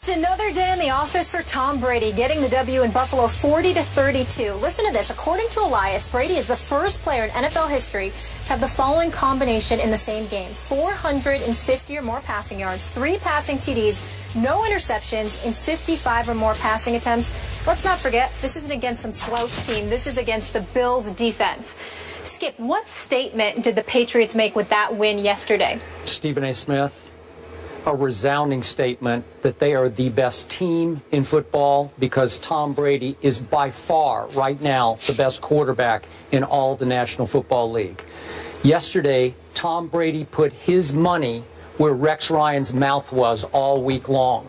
It's another day in the office for Tom Brady, getting the W in Buffalo 40-32. Listen to this. According to Elias, Brady is the first player in NFL history to have the following combination in the same game: 450 or more passing yards, 3 passing TDs, no interceptions in 55 or more passing attempts. Let's not forget, this isn't against some slouch team. This is against the Bills defense. Skip, what statement did the Patriots make with that win yesterday? Stephen A. Smith, a resounding statement that they are the best team in football because Tom Brady is by far right now the best quarterback in all the National Football League. Yesterday, Tom Brady put his money where Rex Ryan's mouth was all week long.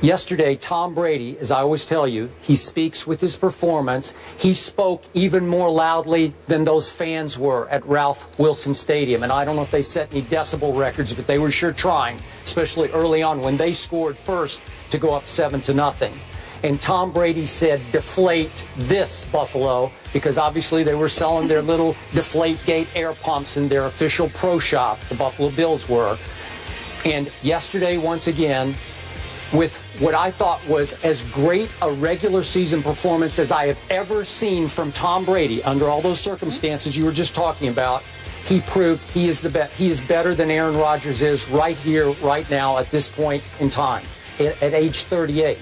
Yesterday, Tom Brady, as I always tell you, he speaks with his performance. He spoke even more loudly than those fans were at Ralph Wilson Stadium. And I don't know if they set any decibel records, but they were sure trying, especially early on when they scored first to go up 7-0. And Tom Brady said, "Deflate this, Buffalo," because obviously they were selling their little Deflategate air pumps in their official pro shop, the Buffalo Bills were. And yesterday, once again, with what I thought was as great a regular season performance as I have ever seen from Tom Brady under all those circumstances you were just talking about, he proved he is the best. He is better than Aaron Rodgers is right here, right now, at this point in time, at age 38.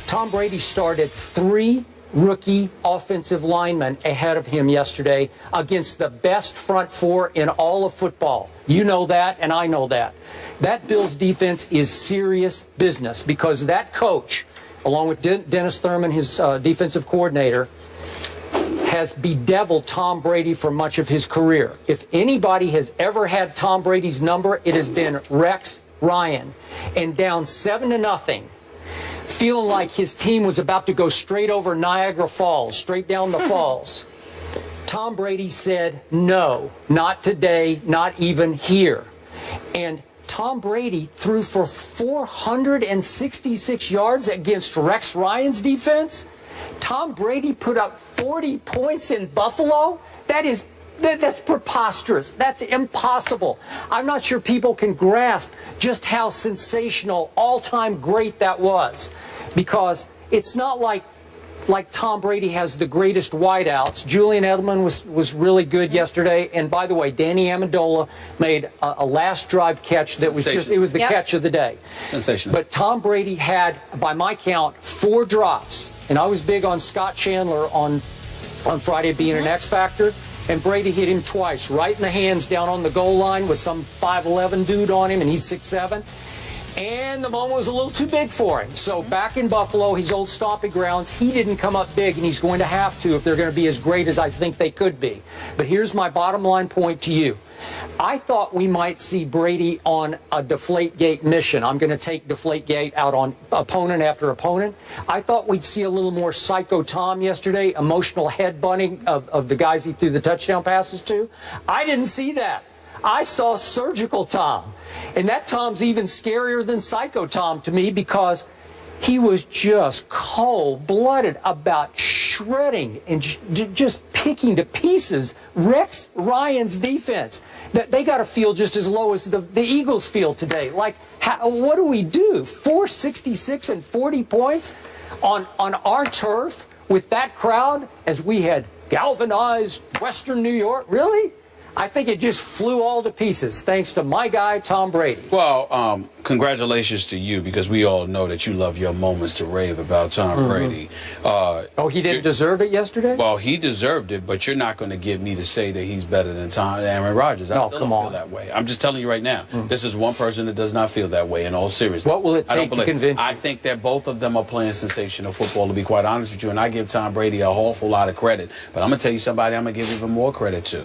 Tom Brady started 3 rookie offensive linemen ahead of him yesterday against the best front 4 in all of football. You know that, and I know that. That Bills defense is serious business because that coach, along with Dennis Thurman, his defensive coordinator, has bedeviled Tom Brady for much of his career. If anybody has ever had Tom Brady's number, it has been Rex Ryan. And down 7-0, feeling like his team was about to go straight over Niagara Falls, straight down the falls, Tom Brady said, "No, not today, not even here." And Tom Brady threw for 466 yards against Rex Ryan's defense. Tom Brady put up 40 points in Buffalo. That's preposterous. That's impossible. I'm not sure people can grasp just how sensational, all-time great that was, because it's not like Tom Brady has the greatest wideouts. Julian Edelman was really good yesterday. And by the way, Danny Amendola made a last drive catch that was just, it was the catch of the day. Sensational. But Tom Brady had, by my count, 4 drops. And I was big on Scott Chandler on Friday being an X factor. And Brady hit him twice, right in the hands down on the goal line with some 5'11" dude on him, and he's 6'7". And the moment was a little too big for him. So back in Buffalo, his old stomping grounds, he didn't come up big, and he's going to have to if they're going to be as great as I think they could be. But here's my bottom line point to you. I thought we might see Brady on a Deflategate mission. I'm going to take Deflategate out on opponent after opponent. I thought we'd see a little more Psycho Tom yesterday, emotional headbutting of the guys he threw the touchdown passes to. I didn't see that. I saw Surgical Tom. And that Tom's even scarier than Psycho Tom to me because he was just cold-blooded about shredding and just picking to pieces Rex Ryan's defense. That they got to feel just as low as the Eagles feel today. Like, what do we do? 466 and 40 points on our turf with that crowd as we had galvanized Western New York? Really? I think it just flew all to pieces, thanks to my guy, Tom Brady. Well, congratulations to you, because we all know that you love your moments to rave about Tom Brady. Oh, he didn't deserve it yesterday? Well, he deserved it, but you're not going to get me to say that he's better than Aaron Rodgers. I still don't feel that way. I'm just telling you right now. This is one person that does not feel that way in all seriousness. What will it take to convince you? I think that both of them are playing sensational football, to be quite honest with you, and I give Tom Brady a awful lot of credit. But I'm going to tell you somebody I'm going to give even more credit to.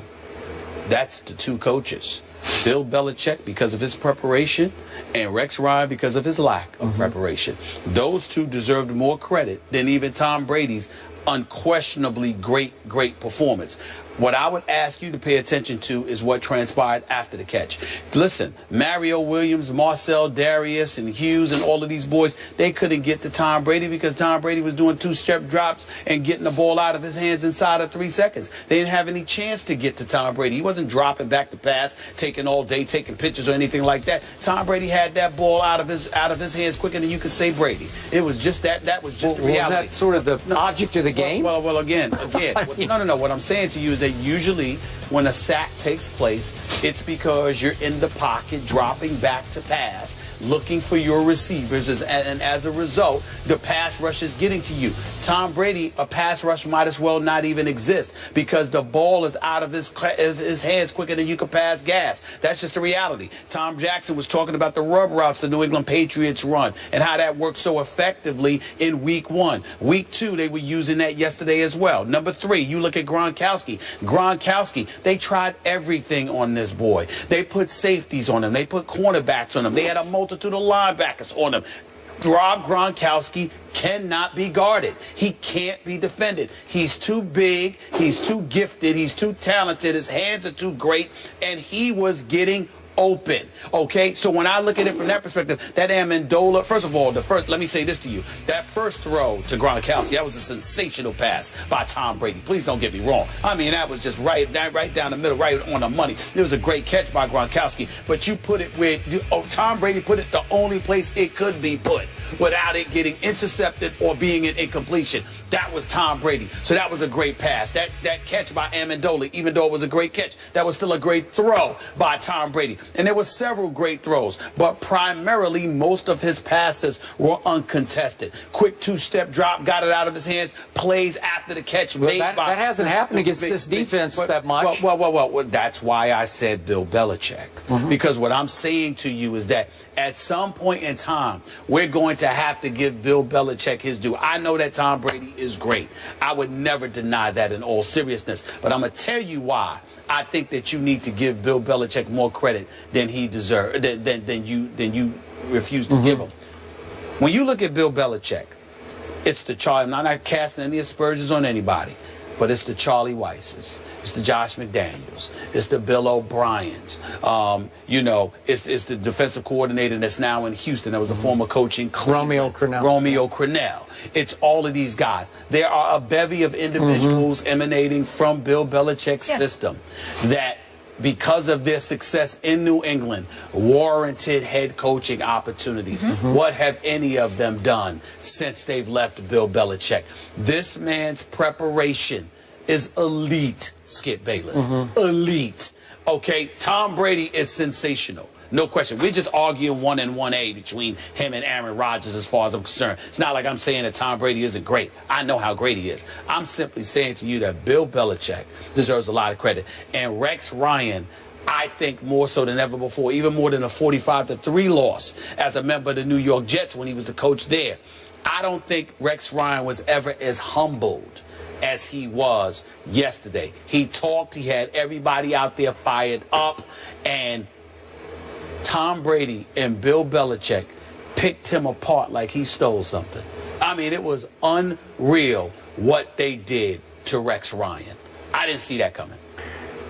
That's the 2 coaches. Bill Belichick because of his preparation, and Rex Ryan because of his lack of preparation. Those 2 deserved more credit than even Tom Brady's unquestionably great performance. What I would ask you to pay attention to is what transpired after the catch. Listen, Mario Williams, Marcel Darius, and Hughes, and all of these boys, they couldn't get to Tom Brady because Tom Brady was doing two-step drops and getting the ball out of his hands inside of 3 seconds. They didn't have any chance to get to Tom Brady. He wasn't dropping back to pass, taking all day, taking pictures or anything like that. Tom Brady had that ball out of his hands quicker than you could say Brady. It was just that was just the reality. That's sort of the object of the game. Well, again. No. What I'm saying to you is that usually when a sack takes place, it's because you're in the pocket, dropping back to pass, looking for your receivers, and as a result, the pass rush is getting to you. Tom Brady, a pass rush might as well not even exist because the ball is out of his hands quicker than you can pass gas. That's just the reality. Tom Jackson was talking about the rub routes the New England Patriots run and how that worked so effectively in Week 1. Week 2, they were using that yesterday as well. Number 3, you look at Gronkowski. They tried everything on this boy. They put safeties on him. They put cornerbacks on him. They had a multitude of linebackers on him. Rob Gronkowski cannot be guarded. He can't be defended. He's too big. He's too gifted. He's too talented. His hands are too great. And he was getting open. Okay, so when I look at it from that perspective, that Amendola, first of all, let me say this to you. That first throw to Gronkowski, that was a sensational pass by Tom Brady. Please don't get me wrong. I mean, that was just right down the middle, right on the money. It was a great catch by Gronkowski, but you put it where Tom Brady put it the only place it could be put without it getting intercepted or being an incompletion. That was Tom Brady. So that was a great pass. That catch by Amendola, even though it was a great catch, that was still a great throw by Tom Brady. And there were several great throws, but primarily most of his passes were uncontested. Quick two-step drop, got it out of his hands, plays after the catch made that hasn't happened against this defense that much. Well, that's why I said Bill Belichick. Because what I'm saying to you is that at some point in time, we're going to have to give Bill Belichick his due. I know that Tom Brady is great. I would never deny that in all seriousness. But I'm going to tell you why I think that you need to give Bill Belichick more credit than he deserves, than you refuse to give him. When you look at Bill Belichick, it's the Charlie. I'm not casting any aspersions on anybody, but it's the Charlie Weisses, it's the Josh McDaniels, it's the Bill O'Briens. It's the defensive coordinator that's now in Houston that was a former coach in Cleveland, Romeo Crennel. It's all of these guys. There are a bevy of individuals emanating from Bill Belichick's system that, because of their success in New England, warranted head coaching opportunities. What have any of them done since they've left Bill Belichick? This man's preparation is elite, Skip Bayless. Elite. Okay, Tom Brady is sensational. No question. We're just arguing 1 and 1A between him and Aaron Rodgers as far as I'm concerned. It's not like I'm saying that Tom Brady isn't great. I know how great he is. I'm simply saying to you that Bill Belichick deserves a lot of credit. And Rex Ryan, I think more so than ever before, even more than a 45-3 loss as a member of the New York Jets when he was the coach there. I don't think Rex Ryan was ever as humbled as he was yesterday. He talked, he had everybody out there fired up, and Tom Brady and Bill Belichick picked him apart like he stole something. I mean, it was unreal what they did to Rex Ryan. I didn't see that coming.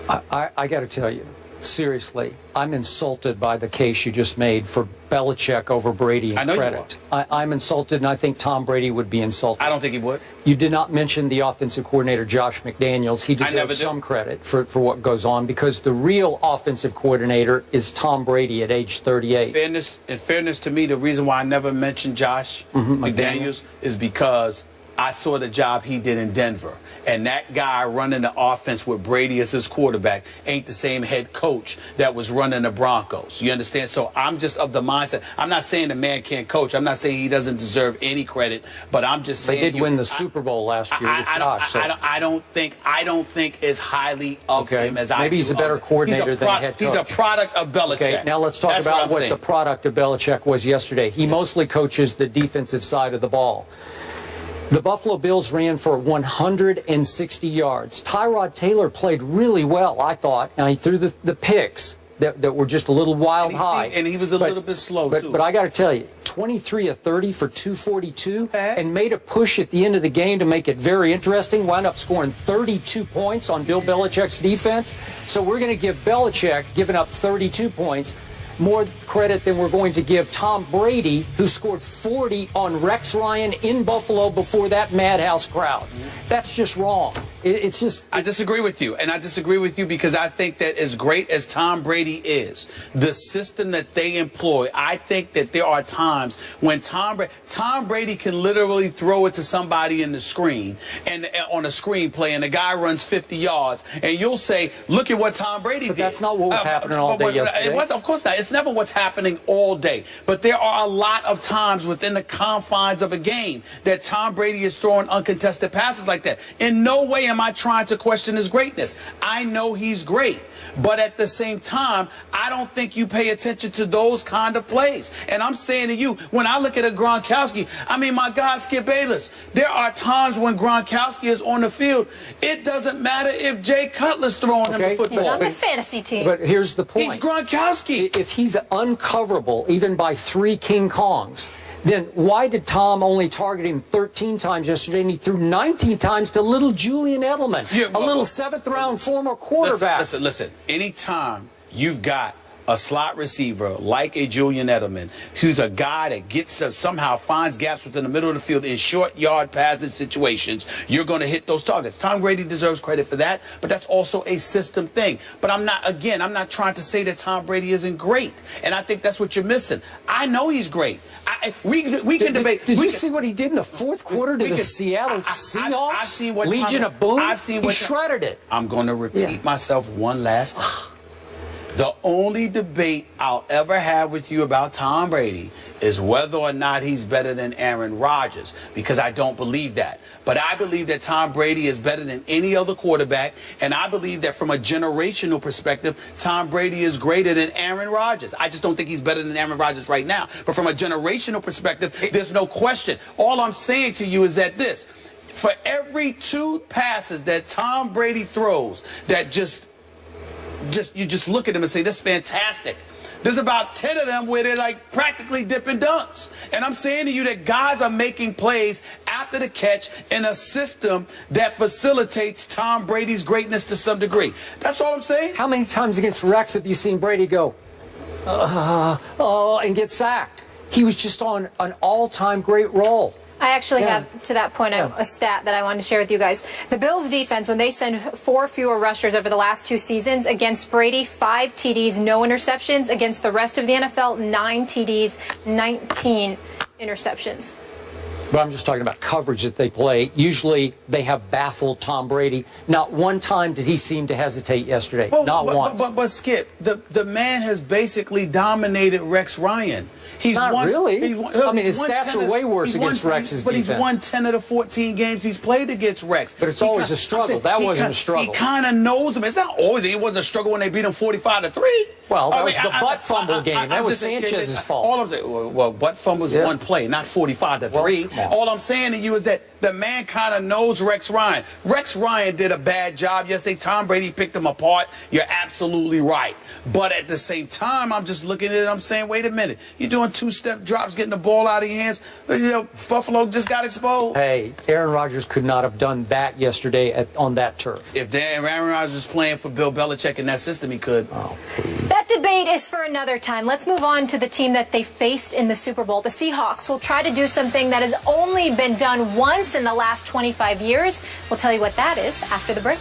I got to tell you, seriously, I'm insulted by the case you just made for Belichick over Brady and credit. I'm insulted, and I think Tom Brady would be insulted. I don't think he would. You did not mention the offensive coordinator, Josh McDaniels. He deserves some credit for what goes on, because the real offensive coordinator is Tom Brady at age 38. In fairness to me, the reason why I never mentioned Josh McDaniels is because I saw the job he did in Denver. And that guy running the offense with Brady as his quarterback ain't the same head coach that was running the Broncos. You understand? So I'm just of the mindset. I'm not saying the man can't coach. I'm not saying he doesn't deserve any credit. But I'm just saying they did win the Super Bowl last year with Josh. I don't think as highly of him as I do. Maybe he's a better coordinator than a head coach. He's a product of Belichick. Okay, now let's talk about what the product of Belichick was yesterday. He mostly coaches the defensive side of the ball. The Buffalo Bills ran for 160 yards. Tyrod Taylor played really well, I thought. Now, he threw the picks. that were just a little wild high. And he was a little bit slow, too. But I got to tell you, 23 of 30 for 242 and made a push at the end of the game to make it very interesting. Wound up scoring 32 points on Bill Belichick's defense. So we're going to give Belichick, giving up 32 points, more credit than we're going to give Tom Brady, who scored 40 on Rex Ryan in Buffalo before that madhouse crowd. That's just wrong. It's just... I disagree with you, and I disagree with you because I think that as great as Tom Brady is, the system that they employ, I think that there are times when Tom Brady can literally throw it to somebody in the screen, and on a screenplay, and the guy runs 50 yards, and you'll say, look at what Tom Brady did. But that's not what was happening all day yesterday. Of course not. It's never what's happening all day. But there are a lot of times within the confines of a game that Tom Brady is throwing uncontested passes like that. In no way am I trying to question his greatness. I know he's great. But at the same time, I don't think you pay attention to those kind of plays. And I'm saying to you, when I look at a Gronkowski, I mean, my God, Skip Bayless, there are times when Gronkowski is on the field. It doesn't matter if Jay Cutler's throwing him the football. He's on the fantasy team. But here's the point. He's Gronkowski. If he's uncoverable, even by 3 King Kongs, then why did Tom only target him 13 times yesterday and he threw 19 times to little Julian Edelman, a little 7th-round former quarterback? Listen. Anytime you've got a slot receiver like a Julian Edelman, who's a guy that gets somehow finds gaps within the middle of the field in short yard passing situations, you're going to hit those targets. Tom Brady deserves credit for that, but that's also a system thing. But I'm not trying to say that Tom Brady isn't great, and I think that's what you're missing. I know he's great. We can debate. Did you see what he did in the fourth quarter to the Seattle Seahawks? I've seen what Legion of Boom. He shredded it. I'm going to repeat myself one last time. The only debate I'll ever have with you about Tom Brady is whether or not he's better than Aaron Rodgers, because I don't believe that. But I believe that Tom Brady is better than any other quarterback, and I believe that from a generational perspective, Tom Brady is greater than Aaron Rodgers. I just don't think he's better than Aaron Rodgers right now. But from a generational perspective, there's no question. All I'm saying to you is that for every 2 passes that Tom Brady throws that you just look at them and say, that's fantastic. There's about 10 of them where they're like practically dipping dunks. And I'm saying to you that guys are making plays after the catch in a system that facilitates Tom Brady's greatness to some degree. That's all I'm saying. How many times against Rex have you seen Brady go, and get sacked? He was just on an all-time great roll. I actually have, to that point, a stat that I wanted to share with you guys. The Bills' defense, when they send 4 fewer rushers over the last 2 seasons, against Brady, 5 TDs, no interceptions. Against the rest of the NFL, 9 TDs, 19 interceptions. But I'm just talking about coverage that they play. Usually they have baffled Tom Brady. Not one time did he seem to hesitate yesterday. Not once. But Skip, the man has basically dominated Rex Ryan. Not really. I mean, his stats are way worse against Rex's defense. But he's won 10 of the 14 games he's played against Rex. But it's always a struggle. That wasn't a struggle. He kind of knows him. It's not always. It wasn't a struggle when they beat him 45-3. Well, that was the butt fumble game. That was Sanchez's fault. All I'm saying, well, butt fumble was one play, not 45-3. Well, all I'm saying to you is that the man kind of knows Rex Ryan. Rex Ryan did a bad job yesterday. Tom Brady picked him apart. You're absolutely right. But at the same time, I'm just looking at it. I'm saying, wait a minute. You're doing 2-step drops, getting the ball out of your hands. You know, Buffalo just got exposed. Hey, Aaron Rodgers could not have done that yesterday on that turf. If Aaron Rodgers is playing for Bill Belichick in that system, he could. Oh, please. That debate is for another time. Let's move on to the team that they faced in the Super Bowl. The Seahawks will try to do something that has only been done once in the last 25 years. We'll tell you what that is after the break.